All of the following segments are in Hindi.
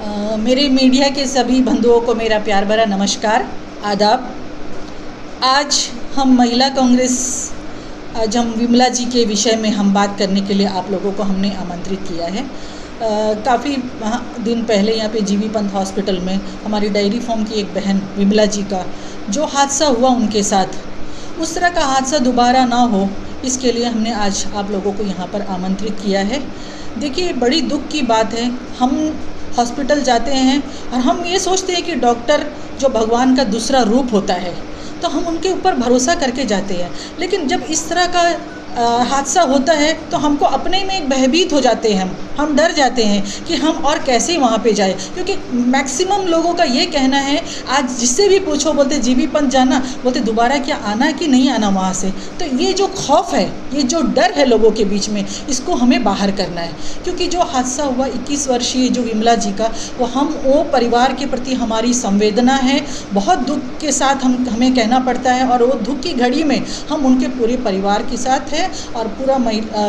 मेरे मीडिया के सभी बंधुओं को मेरा प्यार भरा नमस्कार, आदाब। आज हम महिला कांग्रेस, आज हम विमला जी के विषय में हम बात करने के लिए आप लोगों को हमने आमंत्रित किया है। काफ़ी दिन पहले यहाँ पे जीबी पंत हॉस्पिटल में हमारी डायरी फार्म की एक बहन विमला जी का जो हादसा हुआ उनके साथ, उस तरह का हादसा दोबारा ना हो, इसके लिए हमने आज आप लोगों को यहाँ पर आमंत्रित किया है। देखिए, बड़ी दुख की बात है, हम हॉस्पिटल जाते हैं और हम ये सोचते हैं कि डॉक्टर जो भगवान का दूसरा रूप होता है, तो हम उनके ऊपर भरोसा करके जाते हैं। लेकिन जब इस तरह का हादसा होता है तो हमको अपने में एक भयभीत हो जाते हैं, हम डर जाते हैं कि हम और कैसे वहाँ पे जाए, क्योंकि मैक्सिमम लोगों का ये कहना है, आज जिससे भी पूछो बोलते जीबी पंत जाना, बोलते दोबारा क्या आना कि नहीं आना वहाँ से। तो ये जो खौफ है, ये जो डर है लोगों के बीच में, इसको हमें बाहर करना है। क्योंकि जो हादसा हुआ 21 वर्षीय जो विमला जी का, वो परिवार के प्रति हमारी संवेदना है, बहुत दुख के साथ हमें कहना पड़ता है। और वो दुख की घड़ी में हम उनके पूरे परिवार के साथ हैं और पूरा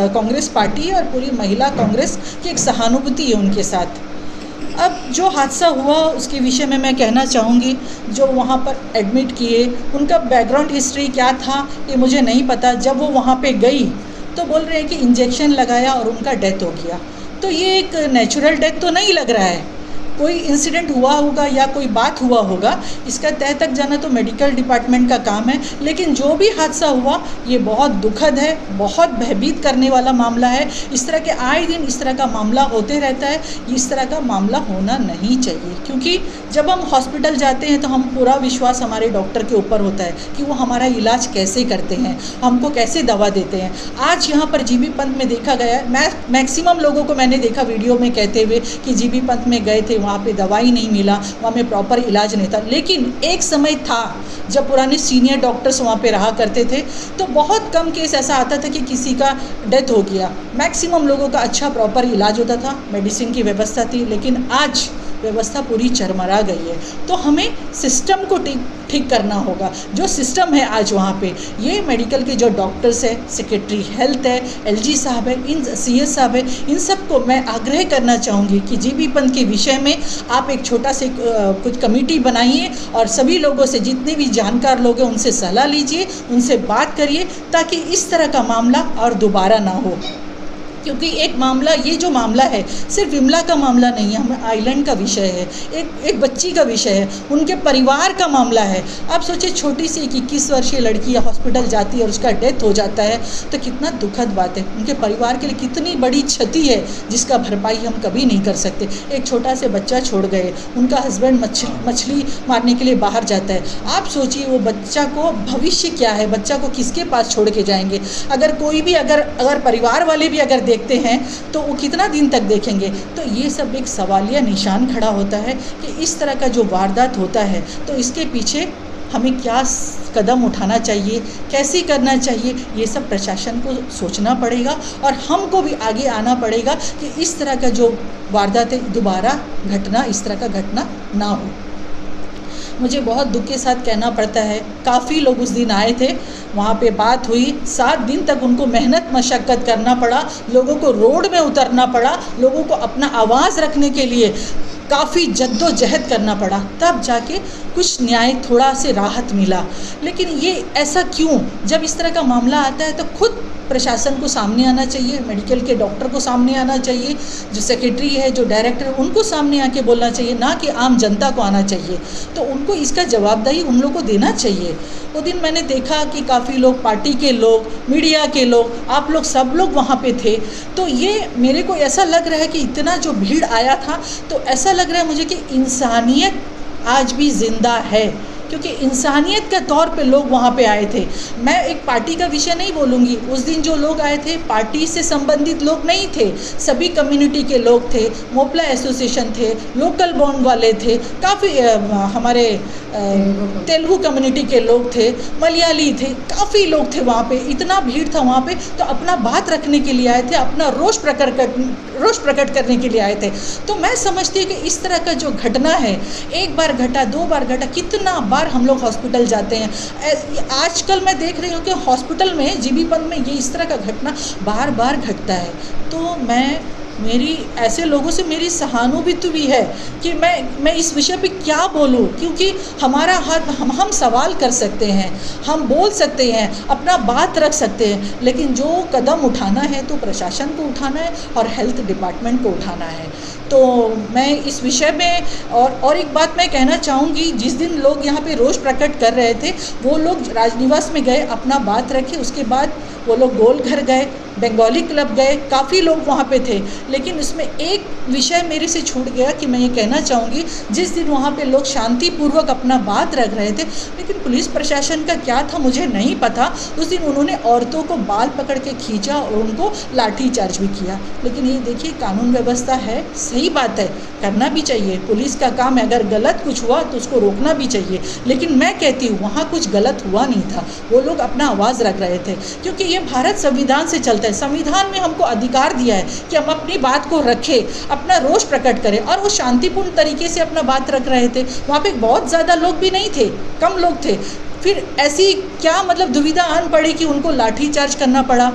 कांग्रेस पार्टी और पूरी महिला कांग्रेस की एक सहानुभूति है उनके साथ। अब जो हादसा हुआ उसके विषय में मैं कहना चाहूँगी, जो वहाँ पर एडमिट किए, उनका बैकग्राउंड हिस्ट्री क्या था ये मुझे नहीं पता। जब वो वहाँ पे गई तो बोल रहे हैं कि इंजेक्शन लगाया और उनका डेथ हो गया। तो ये एक नेचुरल डेथ तो नहीं लग रहा है, कोई इंसिडेंट हुआ होगा या कोई बात हुआ होगा, इसका तह तक जाना तो मेडिकल डिपार्टमेंट का काम है। लेकिन जो भी हादसा हुआ ये बहुत दुखद है, बहुत भयभीत करने वाला मामला है। इस तरह के आए दिन इस तरह का मामला होते रहता है, इस तरह का मामला होना नहीं चाहिए। क्योंकि जब हम हॉस्पिटल जाते हैं तो हम पूरा विश्वास हमारे डॉक्टर के ऊपर होता है कि वो हमारा इलाज कैसे करते हैं, हमको कैसे दवा देते हैं। आज यहाँ पर जीबी पंत में देखा गया, मैक्सिमम लोगों को मैंने देखा वीडियो में कहते हुए कि जीबी पंत में गए थे, वहाँ पे दवाई नहीं मिला, वहाँ में प्रॉपर इलाज नहीं था। लेकिन एक समय था जब पुराने सीनियर डॉक्टर्स वहाँ पे रहा करते थे, तो बहुत कम केस ऐसा आता था कि किसी का डेथ हो गया। मैक्सिमम लोगों का अच्छा प्रॉपर इलाज होता था, मेडिसिन की व्यवस्था थी। लेकिन आज व्यवस्था पूरी चरमरा गई है, तो हमें सिस्टम को ठीक करना होगा। जो सिस्टम है आज वहाँ पे, ये मेडिकल के जो डॉक्टर्स है, सेक्रेटरी हेल्थ है, एलजी साहब है, इन सीएस साहब है, इन सबको मैं आग्रह करना चाहूँगी कि जीबी पंत के विषय में आप एक छोटा से कुछ कमेटी बनाइए और सभी लोगों से, जितने भी जानकार लोग हैं उनसे सलाह लीजिए, उनसे बात करिए, ताकि इस तरह का मामला और दोबारा ना हो। क्योंकि एक मामला, ये जो मामला है सिर्फ विमला का मामला नहीं है, हमें आइलैंड का विषय है, एक बच्ची का विषय है, उनके परिवार का मामला है। आप सोचिए, छोटी सी 21 वर्षीय लड़की हॉस्पिटल जाती है और उसका डेथ हो जाता है, तो कितना दुखद बात है। उनके परिवार के लिए कितनी बड़ी क्षति है जिसका भरपाई हम कभी नहीं कर सकते। एक छोटा से बच्चा छोड़ गए, उनका हस्बैंड मछली मारने के लिए बाहर जाता है। आप सोचिए वो बच्चा को भविष्य क्या है, बच्चा को किसके पास छोड़ के जाएंगे। अगर कोई भी अगर परिवार वाले भी अगर देखते हैं तो वो कितना दिन तक देखेंगे। तो ये सब एक सवालिया निशान खड़ा होता है कि इस तरह का जो वारदात होता है तो इसके पीछे हमें क्या कदम उठाना चाहिए, कैसे करना चाहिए, ये सब प्रशासन को सोचना पड़ेगा और हमको भी आगे आना पड़ेगा कि इस तरह का जो वारदात है दोबारा घटना, इस तरह का घटना ना हो। मुझे बहुत दुख के साथ कहना पड़ता है, काफ़ी लोग उस दिन आए थे, वहाँ पे बात हुई, 7 दिन तक उनको मेहनत मशक्क़त करना पड़ा, लोगों को रोड में उतरना पड़ा, लोगों को अपना आवाज़ रखने के लिए काफ़ी जद्दोजहद करना पड़ा, तब जाके कुछ न्याय, थोड़ा से राहत मिला। लेकिन ये ऐसा क्यों? जब इस तरह का मामला आता है तो खुद प्रशासन को सामने आना चाहिए, मेडिकल के डॉक्टर को सामने आना चाहिए, जो सेक्रेटरी है, जो डायरेक्टर है, उनको सामने आके बोलना चाहिए, ना कि आम जनता को आना चाहिए। तो उनको इसका जवाबदेही उन लोगों को देना चाहिए। वो दिन मैंने देखा कि काफ़ी लोग, पार्टी के लोग, मीडिया के लोग, आप लोग सब लोग वहाँ पे थे। तो ये मेरे को ऐसा लग रहा है कि इतना जो भीड़ आया था, तो ऐसा लग रहा है मुझे कि इंसानियत आज भी ज़िंदा है, क्योंकि इंसानियत के तौर पे लोग वहाँ पे आए थे। मैं एक पार्टी का विषय नहीं बोलूँगी, उस दिन जो लोग आए थे पार्टी से संबंधित लोग नहीं थे, सभी कम्युनिटी के लोग थे, मोपला एसोसिएशन थे, लोकल बॉन्ड वाले थे, काफ़ी हमारे तेलुगु कम्युनिटी के लोग थे, मलयाली थे, काफ़ी लोग थे वहाँ पे, इतना भीड़ था वहाँ पे। तो अपना बात रखने के लिए आए थे, अपना रोष प्रकट करने के लिए आए थे। तो मैं समझती हूँ कि इस तरह का जो घटना है, एक बार घटा, 2 बार घटा, कितना बार हम लोग हॉस्पिटल जाते हैं। आजकल मैं देख रही हूँ कि हॉस्पिटल में, जीबी पंत में ये इस तरह का घटना बार बार घटता है। तो मैं मेरी ऐसे लोगों से मेरी सहानुभूति भी है कि मैं इस विषय पे क्या बोलूं, क्योंकि हमारा हक, हम सवाल कर सकते हैं, हम बोल सकते हैं, अपना बात रख सकते हैं, लेकिन जो कदम उठाना है तो प्रशासन को उठाना है और हेल्थ डिपार्टमेंट को उठाना है। तो मैं इस विषय में और एक बात मैं कहना चाहूँगी, जिस दिन लोग यहाँ पे रोष प्रकट कर रहे थे, वो लोग राजनिवास में गए, अपना बात रखे, उसके बाद वो लोग गोल घर गए, बंगाली क्लब गए, काफ़ी लोग वहाँ पे थे। लेकिन इसमें एक विषय मेरे से छूट गया कि मैं ये कहना चाहूँगी, जिस दिन वहाँ पे लोग शांतिपूर्वक अपना बात रख रहे थे, लेकिन पुलिस प्रशासन का क्या था मुझे नहीं पता, उस दिन उन्होंने औरतों को बाल पकड़ के खींचा और उनको लाठी चार्ज भी किया। लेकिन ये देखिए, कानून व्यवस्था है, सही बात है, करना भी चाहिए, पुलिस का काम है, अगर गलत कुछ हुआ तो उसको रोकना भी चाहिए। लेकिन मैं कहती हूँ वहाँ कुछ गलत हुआ नहीं था, वो लोग अपना आवाज़ रख रहे थे, क्योंकि ये भारत संविधान से चलता है। संविधान में हमको अधिकार दिया है कि हम अपनी बात को रखें, अपना रोष प्रकट करें, और वो शांतिपूर्ण तरीके से अपना बात रख रहे थे। वहाँ पे बहुत ज़्यादा लोग भी नहीं थे, कम लोग थे, फिर ऐसी क्या मतलब दुविधा आन पड़ी कि उनको लाठी चार्ज करना पड़ा,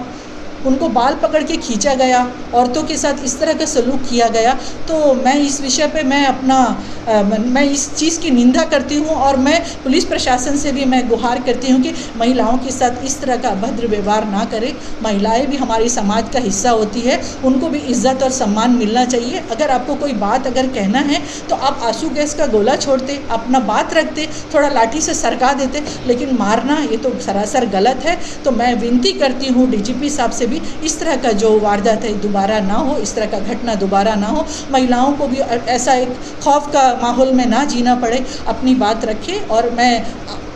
उनको बाल पकड़ के खींचा गया, औरतों के साथ इस तरह का सलूक किया गया। तो मैं इस विषय पे मैं इस चीज़ की निंदा करती हूँ, और मैं पुलिस प्रशासन से भी मैं गुहार करती हूँ कि महिलाओं के साथ इस तरह का अभद्र व्यवहार ना करें। महिलाएं भी हमारे समाज का हिस्सा होती है, उनको भी इज्जत और सम्मान मिलना चाहिए। अगर आपको कोई बात अगर कहना है तो आप आंसू गैस का गोला छोड़ते, अपना बात रखते, थोड़ा लाठी से सरका देते, लेकिन मारना ये तो सरासर गलत है। तो मैं विनती करती हूँ डीजीपी साहब से भी, इस तरह का जो वारदात है दोबारा ना हो, इस तरह का घटना दोबारा ना हो, महिलाओं को भी ऐसा एक खौफ का माहौल में ना जीना पड़े, अपनी बात रखें। और मैं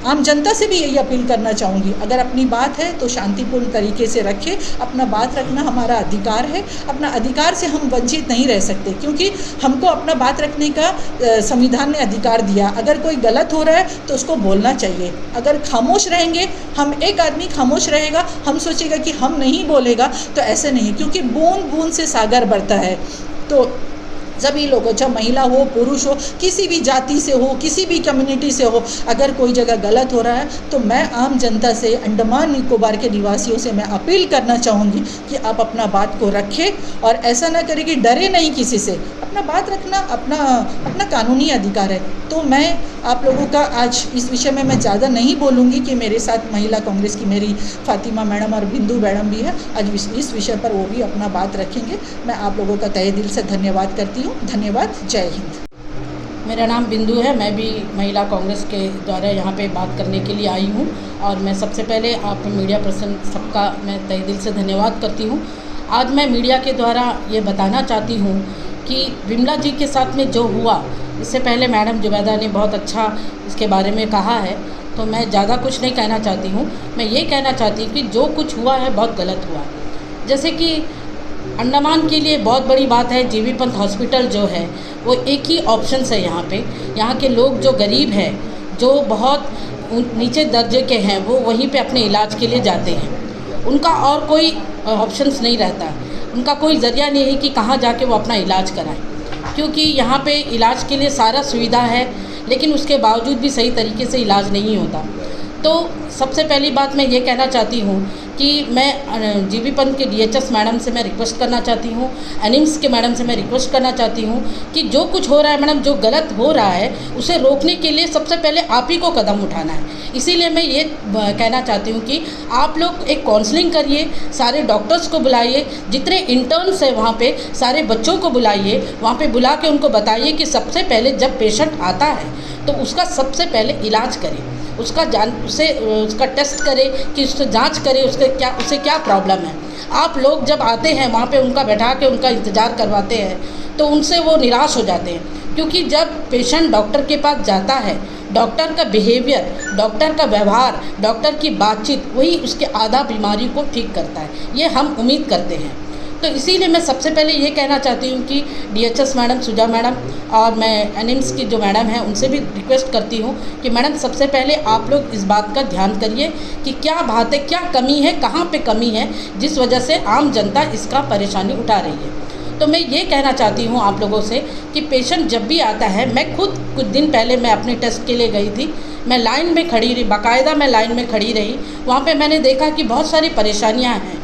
आम जनता से भी यही अपील करना चाहूँगी, अगर अपनी बात है तो शांतिपूर्ण तरीके से रखें। अपना बात रखना हमारा अधिकार है, अपना अधिकार से हम वंचित नहीं रह सकते, क्योंकि हमको अपना बात रखने का संविधान ने अधिकार दिया। अगर कोई गलत हो रहा है तो उसको बोलना चाहिए। अगर खामोश रहेंगे, हम एक आदमी खामोश रहेगा, हम सोचेगा कि हम नहीं बोलेगा, तो ऐसे नहीं, क्योंकि बूंद बूंद से सागर बढ़ता है। तो सभी लोगों, चाहे महिला हो, पुरुष हो, किसी भी जाति से हो, किसी भी कम्युनिटी से हो, अगर कोई जगह गलत हो रहा है तो मैं आम जनता से, अंडमान निकोबार के निवासियों से मैं अपील करना चाहूँगी कि आप अपना बात को रखें, और ऐसा ना करें कि डरे नहीं किसी से। अपना बात रखना अपना कानूनी अधिकार है। तो मैं आप लोगों का आज इस विषय में मैं ज़्यादा नहीं बोलूँगी कि मेरे साथ महिला कांग्रेस की मेरी फातिमा मैडम और बिंदु मैडम भी है, आज इस विषय पर वो भी अपना बात रखेंगे। मैं आप लोगों का तहे दिल से धन्यवाद करती हूँ। धन्यवाद, जय हिंद। मेरा नाम बिंदु है, मैं भी महिला कांग्रेस के द्वारा यहाँ पे बात करने के लिए आई हूँ, और मैं सबसे पहले आप मीडिया पर्सन सबका मैं तहे दिल से धन्यवाद करती हूँ। आज मैं मीडिया के द्वारा ये बताना चाहती हूँ कि विमला जी के साथ में जो हुआ, इससे पहले मैडम जुबैदा ने बहुत अच्छा इसके बारे में कहा है, तो मैं ज़्यादा कुछ नहीं कहना चाहती हूँ। मैं ये कहना चाहती हूँ कि जो कुछ हुआ है बहुत गलत हुआ है। जैसे कि अंडमान के लिए बहुत बड़ी बात है, जीबी पंत हॉस्पिटल जो है वो एक ही ऑप्शन है यहाँ पे। यहाँ के लोग जो गरीब हैं, जो बहुत नीचे दर्जे के हैं, वो वहीं पे अपने इलाज के लिए जाते हैं। उनका और कोई ऑप्शंस नहीं रहता, उनका कोई ज़रिया नहीं है कि कहाँ जाके वो अपना इलाज कराएं, क्योंकि यहाँ पे इलाज के लिए सारा सुविधा है, लेकिन उसके बावजूद भी सही तरीके से इलाज नहीं होता। तो सबसे पहली बात मैं ये कहना चाहती हूँ कि मैं जीबी पंत के डीएचएस मैडम से मैं रिक्वेस्ट करना चाहती हूँ, एनिम्स के मैडम से मैं रिक्वेस्ट करना चाहती हूँ कि जो कुछ हो रहा है मैडम, जो गलत हो रहा है उसे रोकने के लिए सबसे पहले आप ही को कदम उठाना है। इसीलिए मैं ये कहना चाहती हूँ कि आप लोग एक काउंसलिंग करिए, सारे डॉक्टर्स को बुलाइए, जितने इंटर्न्स हैं वहाँ पे सारे बच्चों को बुलाइए, वहाँ पे बुला के उनको बताइए कि सबसे पहले जब पेशेंट आता है तो उसका सबसे पहले इलाज करें, उसका टेस्ट करें कि उससे जांच करें उसे क्या प्रॉब्लम है। आप लोग जब आते हैं वहाँ पे उनका बैठा के उनका इंतज़ार करवाते हैं तो उनसे वो निराश हो जाते हैं, क्योंकि जब पेशेंट डॉक्टर के पास जाता है, डॉक्टर का बिहेवियर, डॉक्टर का व्यवहार, डॉक्टर की बातचीत वही उसके आधा बीमारी को ठीक करता है, ये हम उम्मीद करते हैं। तो इसीलिए मैं सबसे पहले ये कहना चाहती हूँ कि डीएचएस मैडम, सुजा मैडम, और मैं एनिम्स की जो मैडम हैं उनसे भी रिक्वेस्ट करती हूँ कि मैडम सबसे पहले आप लोग इस बात का ध्यान करिए कि क्या बात है, क्या कमी है, कहाँ पे कमी है जिस वजह से आम जनता इसका परेशानी उठा रही है। तो मैं ये कहना चाहती हूँ आप लोगों से कि पेशेंट जब भी आता है, मैं खुद कुछ दिन पहले मैं अपने टेस्ट के लिए गई थी, मैं लाइन में खड़ी रही, बाकायदा मैं लाइन में खड़ी रही। वहाँ पर मैंने देखा कि बहुत सारी परेशानियाँ हैं।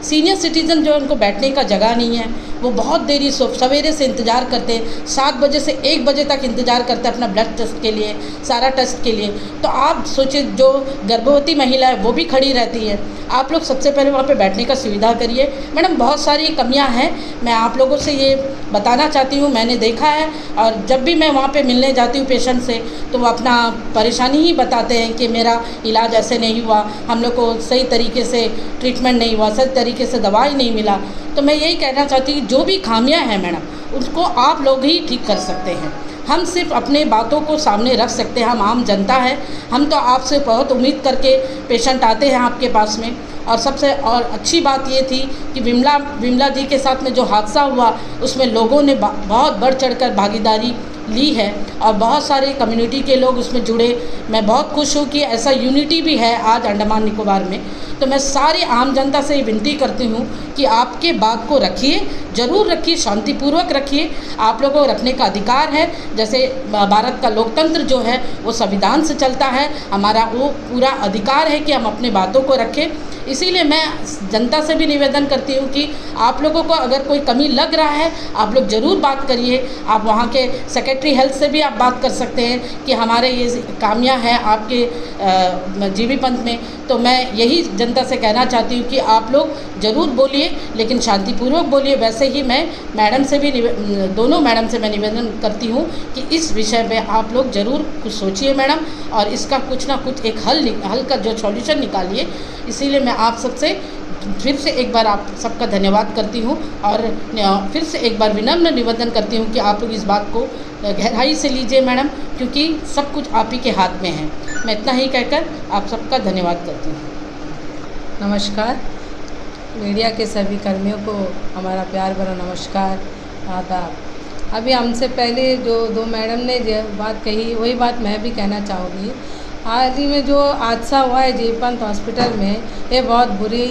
सीनियर सिटीज़न जो उनको बैठने का जगह नहीं है, वो बहुत देरी सवेरे से इंतज़ार करते हैं, 7 बजे से 1 बजे तक इंतज़ार करते हैं अपना ब्लड टेस्ट के लिए, सारा टेस्ट के लिए। तो आप सोचिए, जो गर्भवती महिला है वो भी खड़ी रहती है। आप लोग सबसे पहले वहाँ पे बैठने का सुविधा करिए। मैडम, बहुत सारी कमियां हैं, मैं आप लोगों से ये बताना चाहती हूँ, मैंने देखा है। और जब भी मैं वहाँ पे मिलने जाती हूँ पेशेंट से, तो वो अपना परेशानी ही बताते हैं कि मेरा इलाज ऐसे नहीं हुआ, हम लोग को सही तरीके से ट्रीटमेंट नहीं हुआ, सही तरीके से दवाई नहीं मिला। तो मैं यही कहना चाहती हूँ, जो भी खामियाँ हैं मैडम, उसको आप लोग ही ठीक कर सकते हैं। हम सिर्फ अपने बातों को सामने रख सकते हैं, हम आम जनता है, हम तो आपसे बहुत उम्मीद करके पेशेंट आते हैं आपके पास में। और सबसे और अच्छी बात ये थी कि विमला दी के साथ में जो हादसा हुआ, उसमें लोगों ने बहुत बढ़ चढ़कर भागीदारी ली है और बहुत सारे कम्युनिटी के लोग उसमें जुड़े। मैं बहुत खुश हूँ कि ऐसा यूनिटी भी है आज अंडमान निकोबार में। तो मैं सारी आम जनता से विनती करती हूँ कि आपके बात को रखिए, ज़रूर रखिए, शांतिपूर्वक रखिए। आप लोगों को रखने का अधिकार है। जैसे भारत का लोकतंत्र जो है वो संविधान से चलता है, हमारा वो पूरा अधिकार है कि हम अपने बातों को रखें। इसीलिए मैं जनता से भी निवेदन करती हूँ कि आप लोगों को अगर कोई कमी लग रहा है, आप लोग ज़रूर बात करिए। आप वहाँ के सेक्रेटरी हेल्थ से भी आप बात कर सकते हैं कि हमारे ये खामियां हैं आपके जीबी पंथ में। तो मैं यही जनता से कहना चाहती हूँ कि आप लोग ज़रूर बोलिए, लेकिन शांतिपूर्वक बोलिए। वैसे ही मैं मैडम से भी दोनों मैडम से मैं निवेदन करती हूँ कि इस विषय में आप लोग ज़रूर कुछ सोचिए मैडम, और इसका कुछ ना कुछ एक हल का जो सॉल्यूशन निकालिए। इसीलिए मैं आप सबसे फिर से एक बार आप सबका धन्यवाद करती हूँ, और फिर से एक बार विनम्र निवेदन करती हूँ कि आप लोग इस बात को गहराई से लीजिए मैडम, क्योंकि सब कुछ आप ही के हाथ में है। मैं इतना ही कहकर आप सबका धन्यवाद करती हूँ। नमस्कार। मीडिया के सभी कर्मियों को हमारा प्यार भरा नमस्कार, आदाब। अभी हमसे पहले जो 2 मैडम ने जो बात कही, वही बात मैं भी कहना चाहूँगी। हाल ही में जो हादसा हुआ है जीबी पंत हॉस्पिटल में, ये बहुत बुरी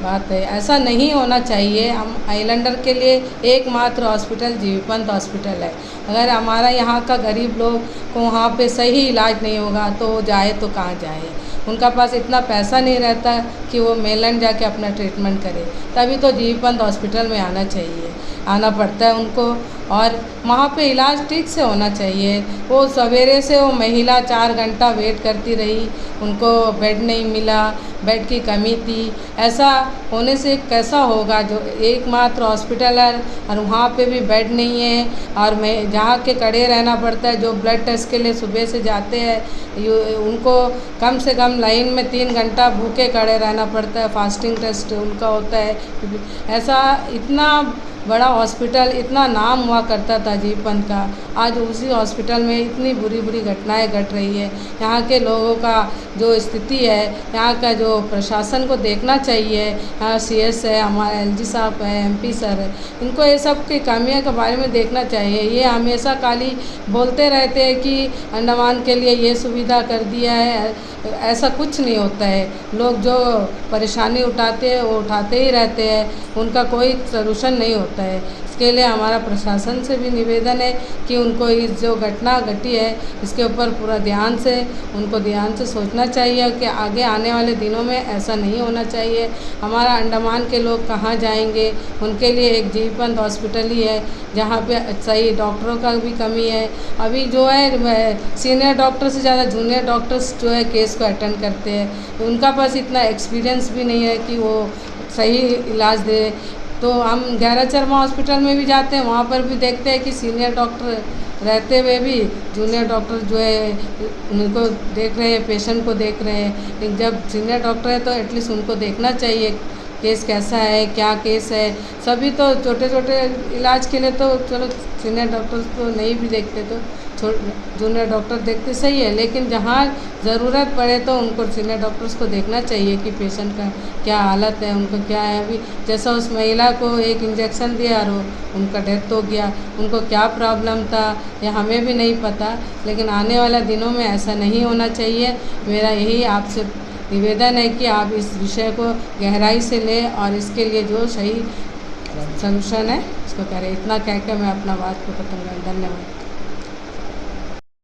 बात है। ऐसा नहीं होना चाहिए। हम आइलैंडर के लिए एकमात्र हॉस्पिटल जीबी पंत हॉस्पिटल है। अगर हमारा यहाँ का गरीब लोग को वहाँ पे सही इलाज नहीं होगा तो वो जाए तो कहाँ जाए। उनका पास इतना पैसा नहीं रहता कि वो मेलैंड जाके अपना ट्रीटमेंट करे, तभी तो जीबी पंत हॉस्पिटल में आना पड़ता है उनको, और वहाँ पे इलाज ठीक से होना चाहिए। वो सवेरे से वो महिला 4 घंटा वेट करती रही, उनको बेड नहीं मिला, बेड की कमी थी। ऐसा होने से कैसा होगा? जो एकमात्र हॉस्पिटल है और वहाँ पे भी बेड नहीं है, और मैं जहाँ के खड़े रहना पड़ता है। जो ब्लड टेस्ट के लिए सुबह से जाते हैं, उनको कम से कम लाइन में 3 घंटा भूखे खड़े रहना पड़ता है। फास्टिंग टेस्ट उनका होता है। ऐसा इतना बड़ा हॉस्पिटल, इतना नाम हुआ करता था जीबी पंत का, आज उसी हॉस्पिटल में इतनी बुरी बुरी घटनाएं घट रही है। यहाँ के लोगों का जो स्थिति है, यहाँ का जो प्रशासन को देखना चाहिए। यहाँ CS है, हमारे LG साहब है, MP सर है, इनको ये सब की कमियों के बारे में देखना चाहिए। ये हमेशा खाली बोलते रहते हैं कि अंडमान के लिए ये सुविधा कर दिया है, ऐसा कुछ नहीं होता है। लोग जो परेशानी उठाते हैं वो उठाते ही रहते हैं, उनका कोई सलूशन नहीं होता है। इसके लिए हमारा प्रशासन से भी निवेदन है कि उनको इस जो घटना घटी है इसके ऊपर पूरा ध्यान से सोचना चाहिए कि आगे आने वाले दिनों में ऐसा नहीं होना चाहिए। हमारा अंडमान के लोग कहाँ जाएंगे? उनके लिए एक जीबी पंत हॉस्पिटल ही है जहाँ पे सही डॉक्टरों का भी कमी है। अभी जो है सीनियर डॉक्टर से ज़्यादा जूनियर डॉक्टर्स जो है केस को अटेंड करते हैं, उनका पास इतना एक्सपीरियंस भी नहीं है कि वो सही इलाज दे। तो हम गैरज शर्मा हॉस्पिटल में भी जाते हैं, वहाँ पर भी देखते हैं कि सीनियर डॉक्टर रहते हुए भी जूनियर डॉक्टर जो है उनको देख रहे हैं, पेशेंट को देख रहे हैं। लेकिन जब सीनियर डॉक्टर है तो एटलीस्ट उनको देखना चाहिए केस कैसा है, क्या केस है। सभी तो छोटे छोटे इलाज के लिए तो चलो सीनियर डॉक्टर्स तो नहीं भी देखते, तो जूनियर डॉक्टर देखते सही है, लेकिन जहाँ ज़रूरत पड़े तो उनको सीनियर डॉक्टर्स को देखना चाहिए कि पेशेंट का क्या हालत है, उनको क्या है। अभी जैसा उस महिला को एक इंजेक्शन दिया और उनका डेथ हो गया, उनको क्या प्रॉब्लम था ये हमें भी नहीं पता, लेकिन आने वाले दिनों में ऐसा नहीं होना चाहिए। मेरा यही आपसे निवेदन है कि आप इस विषय को गहराई से लें और इसके लिए जो सही सलूशन है उसको करें। इतना कहकर मैं अपना बात को खत्म करूँ। धन्यवाद।